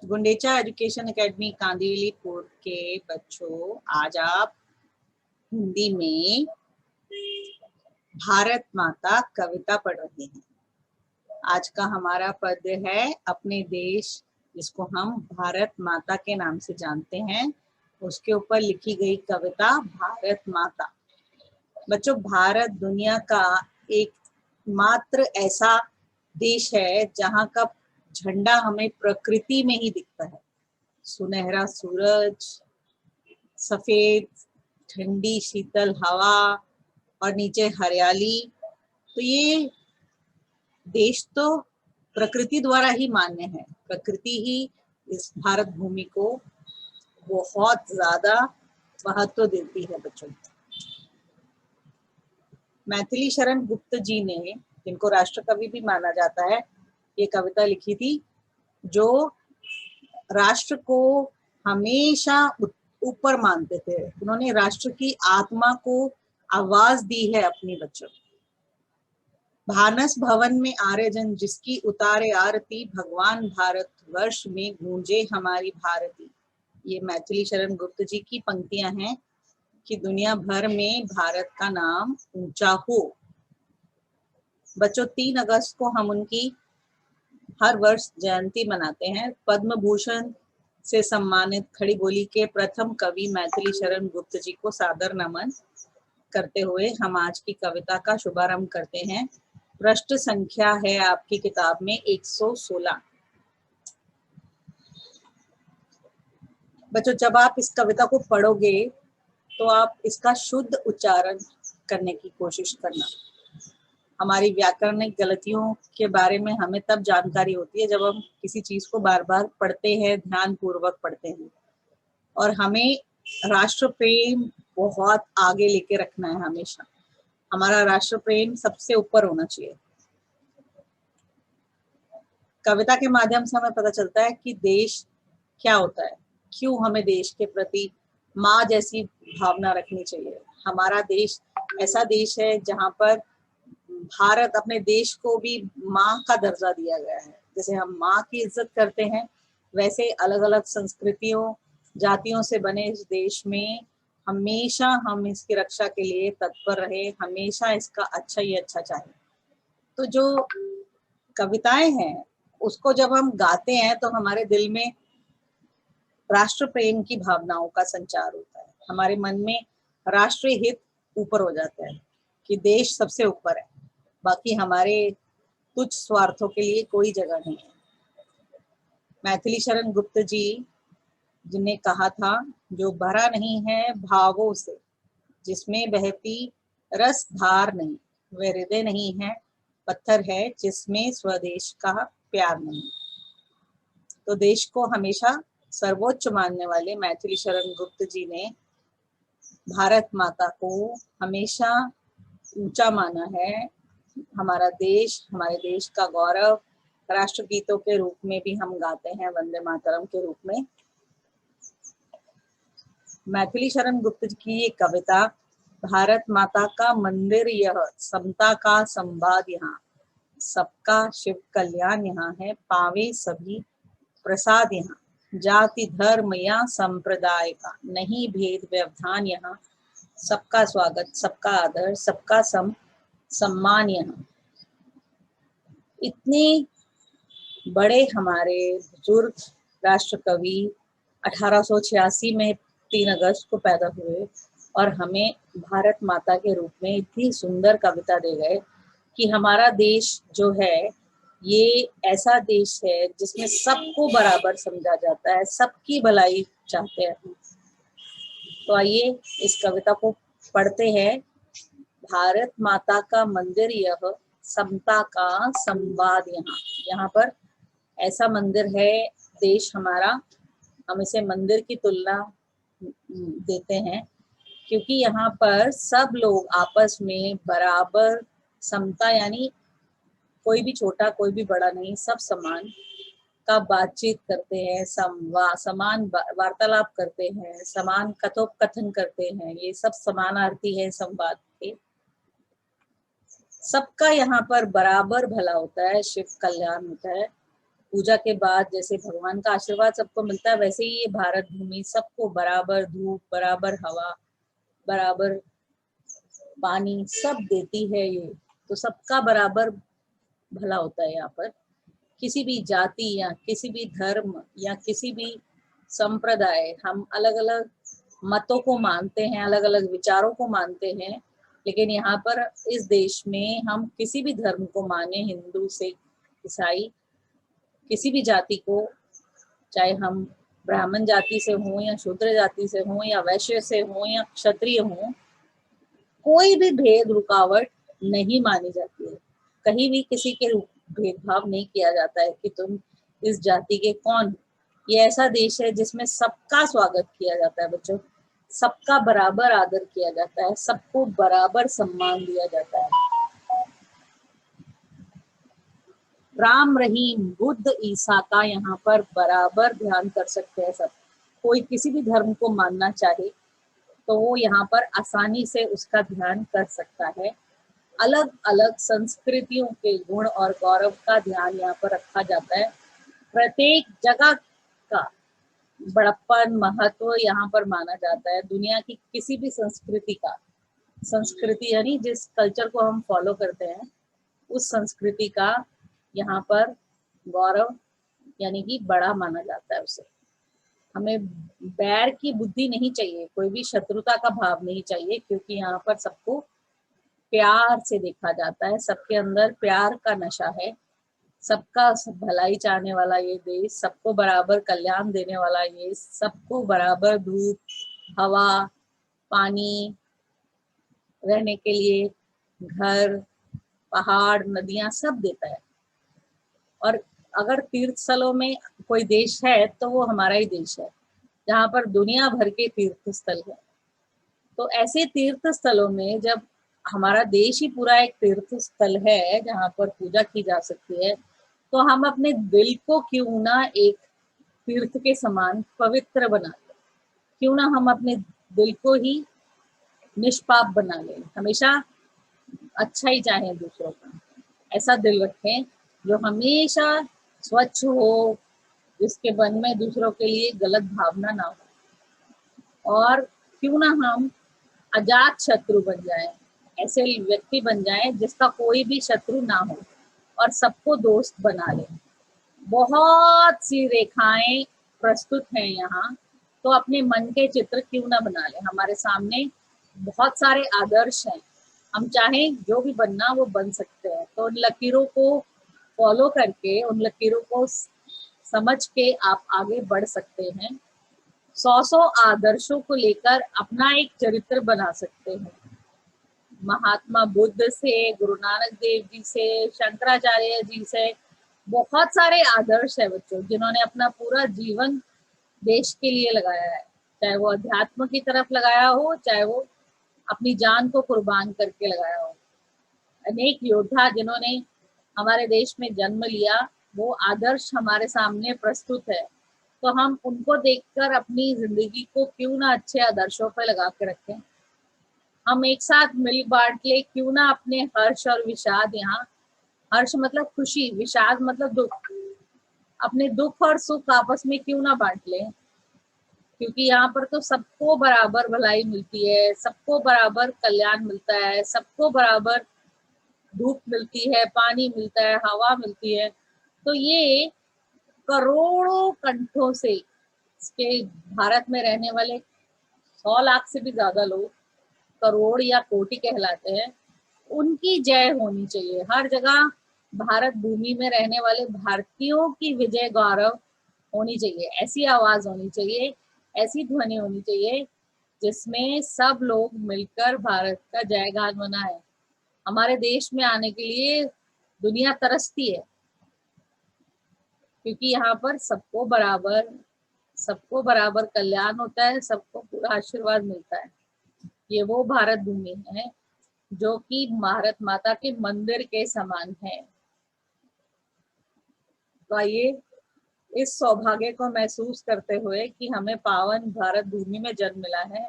Gundecha education academy कांदिवलीपुर के बच्चों, आज आप हिंदी में भारत माता कविता पढ़ रहे हैं। आज का हमारा पद्य है अपने देश, जिसको हम भारत माता के नाम से जानते हैं, उसके ऊपर लिखी गई कविता भारत माता। बच्चों, भारत दुनिया का एक मात्र ऐसा देश है जहाँ का झंडा हमें प्रकृति में ही दिखता है। सुनहरा सूरज, सफेद ठंडी शीतल हवा और नीचे हरियाली। तो ये देश तो प्रकृति द्वारा ही मान्य है। प्रकृति ही इस भारत भूमि को बहुत ज्यादा महत्व देती है। बच्चों, मैथिली शरण गुप्त जी ने, जिनको राष्ट्र कवि भी माना जाता है, ये कविता लिखी थी, जो राष्ट्र को हमेशा ऊपर मानते थे। उन्होंने राष्ट्र की आत्मा को आवाज दी है अपनी बच्चों। भानस भवन में आर्यजन जिसकी उतारे आरती, भगवान भारत वर्ष में गूंजे हमारी भारती। ये मैथिली शरण गुप्त जी की पंक्तियां हैं कि दुनिया भर में भारत का नाम ऊंचा हो। बच्चों, 3 अगस्त को हम उनकी हर वर्ष जयंती मनाते हैं। पद्म भूषण से सम्मानित खड़ी बोली के प्रथम कवि मैथिली शरण गुप्त जी को सादर नमन करते हुए हम आज की कविता का शुभारंभ करते हैं। पृष्ठ संख्या है आपकी किताब में 116। बच्चों, जब आप इस कविता को पढ़ोगे तो आप इसका शुद्ध उच्चारण करने की कोशिश करना। हमारी व्याकरणिक गलतियों के बारे में हमें तब जानकारी होती है जब हम किसी चीज को बार बार पढ़ते हैं, ध्यान पूर्वक पढ़ते हैं। और हमें राष्ट्र प्रेम बहुत आगे लेके रखना है। हमेशा हमारा राष्ट्र प्रेम सबसे ऊपर होना चाहिए। कविता के माध्यम से हमें पता चलता है कि देश क्या होता है, क्यों हमें देश के प्रति माँ जैसी भावना रखनी चाहिए। हमारा देश ऐसा देश है जहाँ पर भारत अपने देश को भी माँ का दर्जा दिया गया है। जैसे हम माँ की इज्जत करते हैं, वैसे अलग अलग संस्कृतियों जातियों से बने इस देश में हमेशा हम इसकी रक्षा के लिए तत्पर रहे, हमेशा इसका अच्छा ही अच्छा चाहे। तो जो कविताएं हैं उसको जब हम गाते हैं तो हमारे दिल में राष्ट्र प्रेम की भावनाओं का संचार होता है। हमारे मन में राष्ट्रीय हित ऊपर हो जाता है कि देश सबसे ऊपर है, बाकी हमारे तुच्छ स्वार्थों के लिए कोई जगह नहीं है। मैथिली शरण गुप्त जी जिन्हें कहा था, जो भरा नहीं है भावों से, जिसमें बहती रस धार नहीं, वह हृदय नहीं है, पत्थर है जिसमें स्वदेश का प्यार नहीं। तो देश को हमेशा सर्वोच्च मानने वाले मैथिली शरण गुप्त जी ने भारत माता को हमेशा ऊंचा माना है। हमारा देश, हमारे देश का गौरव राष्ट्रगीतों के रूप में भी हम गाते हैं, वंदे मातरम के रूप में। मैथिली शरण गुप्त जी की ये कविता, भारत माता का मंदिर यह, समता का संवाद यहाँ, सबका शिव कल्याण यहाँ है, पावे सभी प्रसाद यहाँ, जाति धर्म या संप्रदाय का नहीं भेद व्यवधान यहाँ, सबका स्वागत सबका आदर सबका सम्मान यहाँ। इतने बड़े हमारे बुजुर्ग राष्ट्र कवि 1886 में 3 अगस्त को पैदा हुए और हमें भारत माता के रूप में इतनी सुंदर कविता दे गए कि हमारा देश जो है ये ऐसा देश है जिसमें सबको बराबर समझा जाता है, सबकी भलाई चाहते हैं। तो आइए इस कविता को पढ़ते हैं। भारत माता का मंदिर यह, समता का संवाद यहाँ। यहाँ पर ऐसा मंदिर है देश हमारा, हम इसे मंदिर की तुलना देते हैं क्योंकि यहाँ पर सब लोग आपस में बराबर समता, यानी कोई भी छोटा कोई भी बड़ा नहीं, सब समान का बातचीत करते हैं, समान वार्तालाप करते हैं, समान कथोपकथन करते हैं। ये सब समानार्थी है संवाद के। सबका यहाँ पर बराबर भला होता है, शिव कल्याण होता है। पूजा के बाद जैसे भगवान का आशीर्वाद सबको मिलता है, वैसे ही ये भारत भूमि सबको बराबर धूप, बराबर हवा, बराबर पानी सब देती है। ये तो सबका बराबर भला होता है यहाँ पर। किसी भी जाति या किसी भी धर्म या किसी भी संप्रदाय, हम अलग अलग मतों को मानते हैं, अलग अलग विचारों को मानते हैं, लेकिन यहाँ पर इस देश में हम किसी भी धर्म को माने, हिंदू सिख ईसाई, किसी भी जाति को, चाहे हम ब्राह्मण जाति से हों या शूद्र जाति से हों या वैश्य से हों या क्षत्रिय हों, कोई भी भेद रुकावट नहीं मानी जाती है। कहीं भी किसी के भेदभाव नहीं किया जाता है कि तुम इस जाति के कौन। ये ऐसा देश है जिसमें सबका स्वागत किया जाता है बच्चों, सबका बराबर आदर किया जाता है, सबको बराबर सम्मान दिया जाता है। राम रहीम बुद्ध ईसा का यहाँ पर बराबर ध्यान कर सकते हैं सब। कोई किसी भी धर्म को मानना चाहे तो वो यहाँ पर आसानी से उसका ध्यान कर सकता है। अलग अलग संस्कृतियों के गुण और गौरव का ध्यान यहाँ पर रखा जाता है। प्रत्येक जगह का बड़प्पन महत्व यहाँ पर माना जाता है। दुनिया की किसी भी संस्कृति का, संस्कृति यानी जिस कल्चर को हम फॉलो करते हैं, उस संस्कृति का यहाँ पर गौरव यानी कि बड़ा माना जाता है उसे। हमें बैर की बुद्धि नहीं चाहिए, कोई भी शत्रुता का भाव नहीं चाहिए, क्योंकि यहाँ पर सबको प्यार से देखा जाता है। सबके अंदर प्यार का नशा है। सबका भलाई चाहने वाला ये देश, सबको बराबर कल्याण देने वाला ये, सबको बराबर धूप, हवा, पानी, रहने के लिए घर, पहाड़, नदियां सब देता है। और अगर तीर्थ स्थलों में कोई देश है तो वो हमारा ही देश है, जहाँ पर दुनिया भर के तीर्थ स्थल है। तो ऐसे तीर्थ स्थलों में जब हमारा देश ही पूरा एक तीर्थ स्थल है जहाँ पर पूजा की जा सकती है, तो हम अपने दिल को क्यों ना एक तीर्थ के समान पवित्र बना लें। क्यों ना हम अपने दिल को ही निष्पाप बना लें, हमेशा अच्छा ही चाहें दूसरों का। ऐसा दिल रखें जो हमेशा स्वच्छ हो, जिसके मन में दूसरों के लिए गलत भावना ना हो। और क्यों ना हम अजात शत्रु बन जाएं, ऐसे व्यक्ति बन जाएं जिसका कोई भी शत्रु ना हो और सबको दोस्त बना ले। बहुत सी रेखाएं प्रस्तुत हैं यहाँ, तो अपने मन के चित्र क्यों ना बना ले। हमारे सामने बहुत सारे आदर्श हैं, हम चाहें जो भी बनना वो बन सकते हैं। तो उन लकीरों को फॉलो करके, उन लकीरों को समझ के आप आगे बढ़ सकते हैं। 100 आदर्शों को लेकर अपना एक चरित्र बना सकते हैं। महात्मा बुद्ध से, गुरु नानक देव जी से, शंकराचार्य जी से, बहुत सारे आदर्श है बच्चों, जिन्होंने अपना पूरा जीवन देश के लिए लगाया है। चाहे वो अध्यात्म की तरफ लगाया हो, चाहे वो अपनी जान को कुर्बान करके लगाया हो। अनेक योद्धा जिन्होंने हमारे देश में जन्म लिया, वो आदर्श हमारे सामने प्रस्तुत है। तो हम उनको देखकर अपनी जिंदगी को क्यों ना अच्छे आदर्शों पर लगा के रखें। हम एक साथ मिल बांट ले, क्यों ना अपने हर्ष और विषाद, यहाँ हर्ष मतलब खुशी, विषाद मतलब दुख, अपने दुख और सुख आपस में क्यों ना बांट लें। क्योंकि यहाँ पर तो सबको बराबर भलाई मिलती है, सबको बराबर कल्याण मिलता है, सबको बराबर धूप मिलती है, पानी मिलता है, हवा मिलती है। तो ये करोड़ों कंठों से इसके भारत में रहने वाले 100 लाख से भी ज्यादा लोग, करोड़ या कोटि कहलाते हैं, उनकी जय होनी चाहिए हर जगह। भारत भूमि में रहने वाले भारतीयों की विजय गौरव होनी चाहिए। ऐसी आवाज होनी चाहिए, ऐसी ध्वनि होनी चाहिए जिसमें सब लोग मिलकर भारत का जयगान मनाए। हमारे देश में आने के लिए दुनिया तरसती है, क्योंकि यहाँ पर सबको बराबर कल्याण होता है, सबको पूरा आशीर्वाद मिलता है। ये वो भारत भूमि है जो कि भारत माता के मंदिर के समान है। तो आइए इस सौभाग्य को महसूस करते हुए कि हमें पावन भारत भूमि में जन्म मिला है,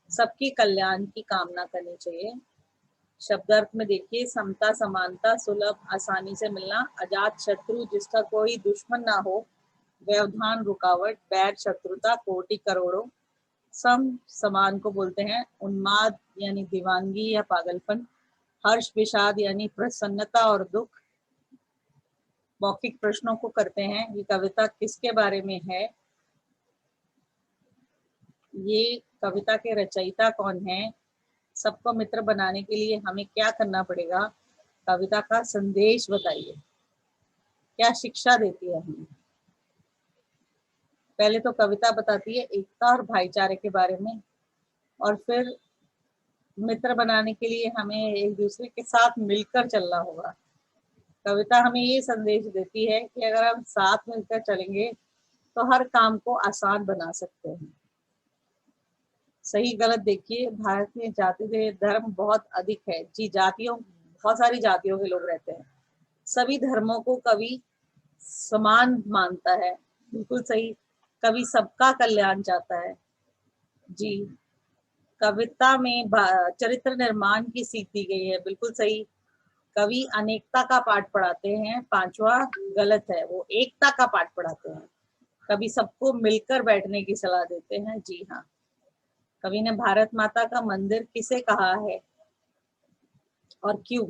सबकी कल्याण की कामना करनी चाहिए। शब्दार्थ में देखिए, समता, समानता, सुलभ, आसानी से मिलना, अजात शत्रु जिसका कोई दुश्मन ना हो, व्यवधान रुकावट, बैर शत्रुता, कोटि करोड़ों, सम समान को बोलते हैं उन्माद यानी दीवानगी या पागलपन, हर्ष विषाद यानी प्रसन्नता और दुख। मौखिक प्रश्नों को करते हैं। ये कविता किसके बारे में है? ये कविता के रचयिता कौन है? सबको मित्र बनाने के लिए हमें क्या करना पड़ेगा? कविता का संदेश बताइए, क्या शिक्षा देती है हमें? पहले तो कविता बताती है एकता और भाईचारे के बारे में, और फिर मित्र बनाने के लिए हमें एक दूसरे के साथ मिलकर चलना होगा। कविता हमें ये संदेश देती है कि अगर हम साथ मिलकर चलेंगे तो हर काम को आसान बना सकते हैं। सही गलत देखिए, भारत में जाति धर्म बहुत अधिक है जी। बहुत सारी जातियों के लोग रहते हैं। सभी धर्मों को कवि समान मानता है, बिल्कुल सही। कवि सबका कल्याण चाहता है जी। कविता में चरित्र निर्माण की सीख दी गई है, बिल्कुल सही। कवि अनेकता का पाठ पढ़ाते हैं, पांचवा गलत है, वो एकता का पाठ पढ़ाते हैं। कवि सबको मिलकर बैठने की सलाह देते हैं, जी हाँ। कवि ने भारत माता का मंदिर किसे कहा है और क्यों?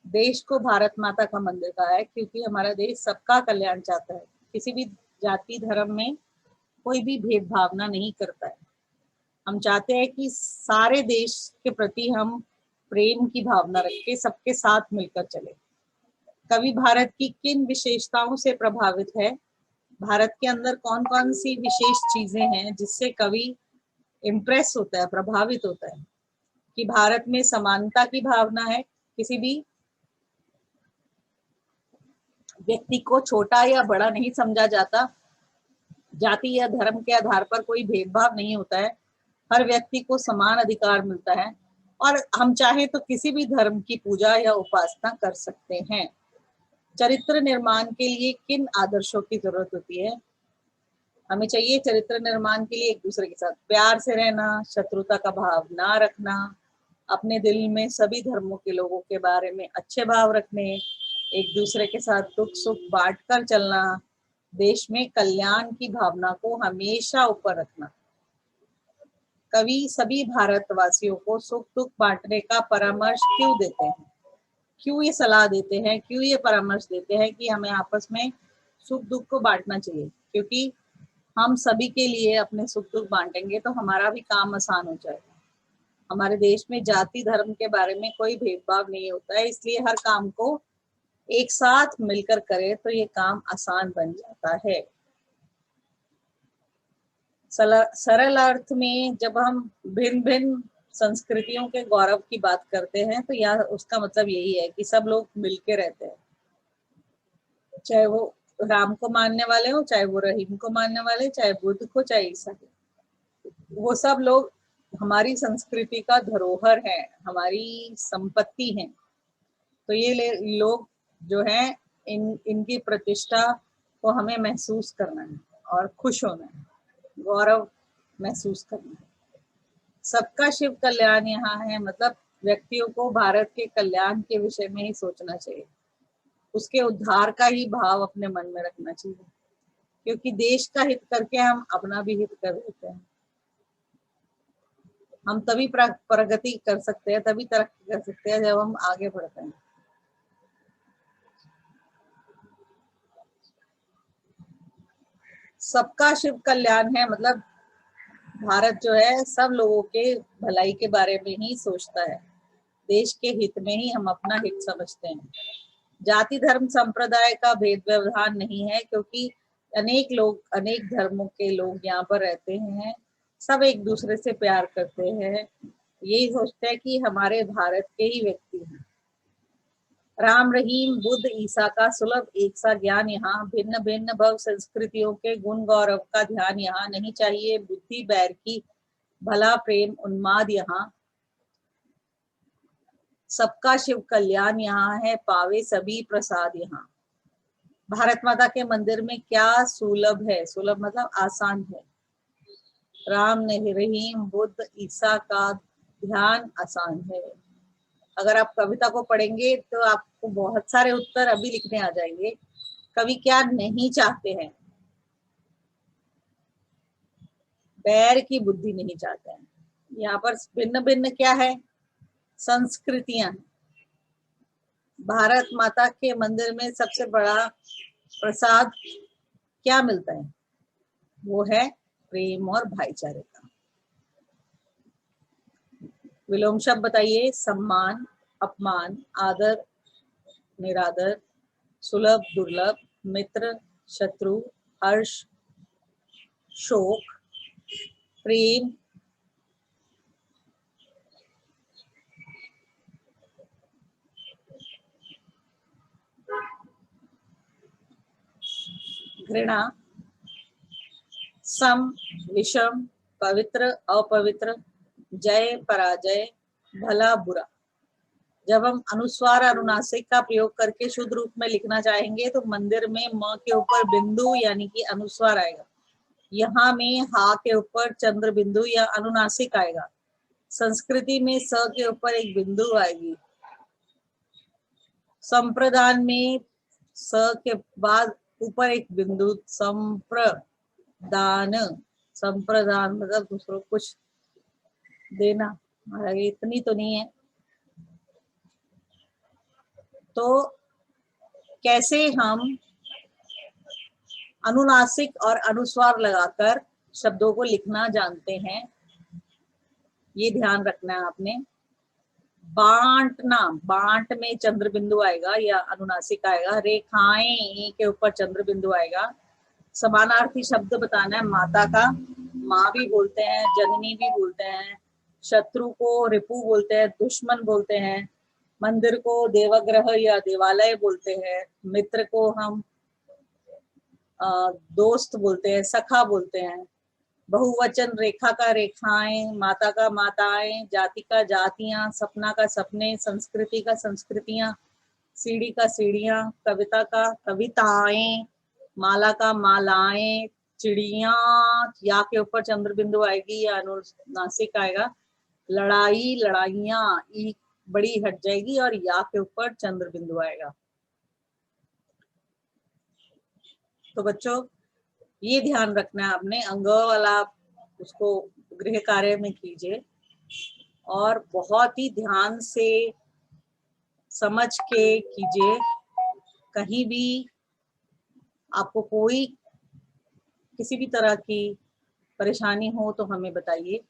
देश को भारत माता का मंदिर कहा है क्योंकि हमारा देश सबका कल्याण चाहता है। किसी भी जाति धर्म में कोई भी भेदभावना नहीं करता है। हम चाहते हैं कि सारे देश के प्रति हम प्रेम की भावना रख के सबके साथ मिलकर चले। कवि भारत की किन विशेषताओं से प्रभावित है? भारत के अंदर कौन कौन सी विशेष चीजें हैं जिससे कवि इम्प्रेस होता है, प्रभावित होता है? कि भारत में समानता की भावना है, किसी भी व्यक्ति को छोटा या बड़ा नहीं समझा जाता, जाति या धर्म के आधार पर कोई भेदभाव नहीं होता है, हर व्यक्ति को समान अधिकार मिलता है, और हम चाहे तो किसी भी धर्म की पूजा या उपासना कर सकते हैं। चरित्र निर्माण के लिए किन आदर्शों की जरूरत होती है? हमें चाहिए चरित्र निर्माण के लिए एक दूसरे के साथ प्यार से रहना, शत्रुता का भाव ना रखना, अपने दिल में सभी धर्मों के लोगों के बारे में अच्छे भाव रखने, एक दूसरे के साथ दुख सुख बांट कर चलना, देश में कल्याण की भावना को हमेशा ऊपर रखना। कवि सभी भारतवासियों को सुख दुख बांटने का परामर्श क्यों देते हैं? क्यों ये सलाह देते हैं, क्यों ये परामर्श देते हैं कि हमें आपस में सुख दुख को बांटना चाहिए? क्योंकि हम सभी के लिए अपने सुख दुख बांटेंगे तो हमारा भी काम आसान हो जाएगा। हमारे देश में जाति धर्म के बारे में कोई भेदभाव नहीं होता है, इसलिए हर काम को एक साथ मिलकर करे तो ये काम आसान बन जाता है। सरल अर्थ में जब हम भिन्न भिन्न संस्कृतियों के गौरव की बात करते हैं तो यहाँ उसका मतलब यही है कि सब लोग मिलके रहते हैं, चाहे वो राम को मानने वाले हो, चाहे वो रहीम को मानने वाले, चाहे बुद्ध को, चाहे ईसाई, वो सब लोग हमारी संस्कृति का धरोहर है, हमारी संपत्ति है। तो ये लोग जो है इनकी प्रतिष्ठा को हमें महसूस करना है और खुश होना है, गौरव महसूस करना है। सबका शिव कल्याण यहाँ है, मतलब व्यक्तियों को भारत के कल्याण के विषय में ही सोचना चाहिए, उसके उद्धार का ही भाव अपने मन में रखना चाहिए, क्योंकि देश का हित करके हम अपना भी हित कर देते हैं। हम तभी प्रगति कर सकते हैं, तभी तरक्की कर सकते हैं जब हम आगे बढ़ते हैं। सबका शिव कल्याण है, मतलब भारत जो है सब लोगों के भलाई के बारे में ही सोचता है, देश के हित में ही हम अपना हित समझते हैं। जाति धर्म संप्रदाय का भेद व्यवधान नहीं है, क्योंकि अनेक धर्मों के लोग यहाँ पर रहते हैं, सब एक दूसरे से प्यार करते हैं, यही सोचते हैं कि हमारे भारत के ही व्यक्ति हैं। राम रहीम बुद्ध ईसा का सुलभ एक सा ज्ञान यहाँ, भिन्न भिन्न भव संस्कृतियों के गुण गौरव का ध्यान यहाँ, नहीं चाहिए बुद्धि बैर की, भला प्रेम उन्माद यहाँ, सबका शिव कल्याण यहाँ है, पावे सभी प्रसाद यहाँ। भारत माता के मंदिर में क्या सुलभ है? सुलभ मतलब आसान है। राम ने रहीम बुद्ध ईसा का ध्यान आसान है। अगर आप कविता को पढ़ेंगे तो आपको बहुत सारे उत्तर अभी लिखने आ जाएंगे। कवि क्या नहीं चाहते हैं? बैर की बुद्धि नहीं चाहते हैं। यहाँ पर भिन्न भिन्न क्या है? संस्कृतियां। भारत माता के मंदिर में सबसे बड़ा प्रसाद क्या मिलता है? वो है प्रेम और भाईचारे का। विलोम शब्द बताइए। सम्मान, अपमान, आदर, निरादर, सुलभ, दुर्लभ, मित्र, शत्रु, हर्ष, शोक, प्रेम, घृणा, सम, विषम, पवित्र, अपवित्र, जय, पराजय, भला, बुरा। जब हम अनुस्वार अनुनासिक का प्रयोग करके शुद्ध रूप में लिखना चाहेंगे तो मंदिर में म के ऊपर बिंदु यानी कि अनुस्वार आएगा। यहाँ में हा के ऊपर चंद्र बिंदु या अनुनासिक आएगा। संस्कृति में स के ऊपर एक बिंदु आएगी। संप्रदान में स के बाद ऊपर एक बिंदु। संप्रदान, संप्रदान मतलब दूसरों को कुछ देना। इतनी तो नहीं है। तो कैसे हम अनुनासिक और अनुस्वार लगाकर शब्दों को लिखना जानते हैं, ये ध्यान रखना है आपने। बांटना, बांट में चंद्र बिंदु आएगा या अनुनासिक आएगा। रेखाएं के ऊपर चंद्र बिंदु आएगा। समानार्थी शब्द बताना है। माता का माँ भी बोलते हैं, जननी भी बोलते हैं। शत्रु को रिपु बोलते हैं, दुश्मन बोलते हैं। मंदिर को देवग्रह या देवालय बोलते हैं। मित्र को हम दोस्त बोलते हैं, सखा बोलते हैं। बहुवचन रेखा का रेखाएं, माता का माताएं, जाति का जातियां, सपना का सपने, संस्कृति का संस्कृतियां, सीढ़ी का सीढ़ियां, कविता का कविताएं, माला का मालाएं, चिड़िया या के ऊपर चंद्र बिंदु आएगी या अनुनासिक आएगा। लड़ाई, लड़ाइयां, ई बड़ी हट जाएगी और या के ऊपर चंद्र बिंदु आएगा। तो बच्चों ये ध्यान रखना है आपने। अंग वाला उसको गृह कार्य में कीजिए और बहुत ही ध्यान से समझ के कीजिए। कहीं भी आपको कोई किसी भी तरह की परेशानी हो तो हमें बताइए।